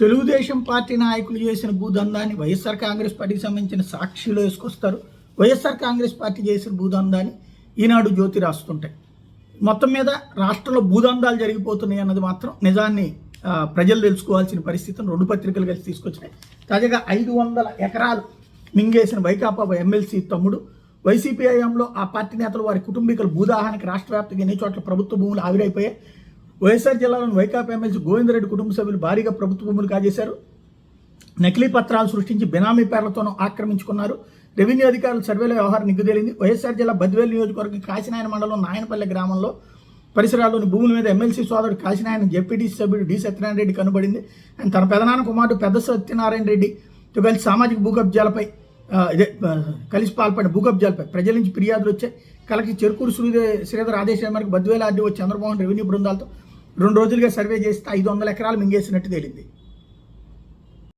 Telugu Desam party నాయకులు చేసిన భూదందాన్ని వైఎస్ఆర్ కాంగ్రెస్ పార్టీకి సంబంధించిన సాక్షిలో వేసుకొస్తారు. వైఎస్ఆర్ కాంగ్రెస్ పార్టీ చేసిన భూదందాన్ని ఈనాడు జ్యోతి రాస్తుంటాయి. మొత్తం మీద రాష్ట్రంలో భూదందాలు జరిగిపోతున్నాయి అన్నది మాత్రం నిజాన్ని ప్రజలు తెలుసుకోవాల్సిన పరిస్థితిని రెండు పత్రికలు కలిసి తీసుకొచ్చినాయి. తాజాగా 500 ఎకరాలు మింగేసిన వైకాపా ఎమ్మెల్సీ తమ్ముడు వైసీపీ హయాంలో ఆ పార్టీ నేతలు వారి కుటుంబీకుల భూదాహానికి రాష్ట్ర వ్యాప్తంగా ఎన్ని చోట్ల ప్రభుత్వ భూములు ఆవిరైపోయాయి. వైఎస్ఆర్ జిల్లాలోని వైకాపా ఎమ్మెల్సీ గోవిందరెడ్డి కుటుంబ సభ్యులు భారీగా ప్రభుత్వ భూములు కాజేశారు. నకిలీ పత్రాలు సృష్టించి బినామీ పేర్లతోనూ ఆక్రమించుకున్నారు. రెవెన్యూ అధికారులు సర్వేలో వ్యవహారం నిగ్గుదేలింది. వైఎస్ఆర్ జిల్లా బద్వేలు నియోజకవర్గం కాశీనాయన మండలం నాయనపల్లె గ్రామంలో పరిసరాల్లోని భూముల మీద ఎమ్మెల్సీ సోదరుడు కాశీనాయన జెడ్పీటీసీ సభ్యుడు డి సత్యనారాయణ రెడ్డి కనుబడింది. ఆయన తన పెదనాన్న కుమారుడు పెద్ద సత్యనారాయణ రెడ్డితో కలిసి సామాజిక భూకబ్జాలపై కలిసి పాల్పడిన భూకబ్జాలపై ప్రజల నుంచి ఫిర్యాదులు వచ్చాయి. కలెక్టర్ చెరుకూరు శ్రీధర్ ఆదేశాల మేరకు బద్వేలు ఆర్డీఓ చంద్రమోహన్ రెవెన్యూ బృందాలతో 2 రోజులుగా సర్వే చేస్తే 500 ఎకరాలు మింగేసినట్టు తేలింది.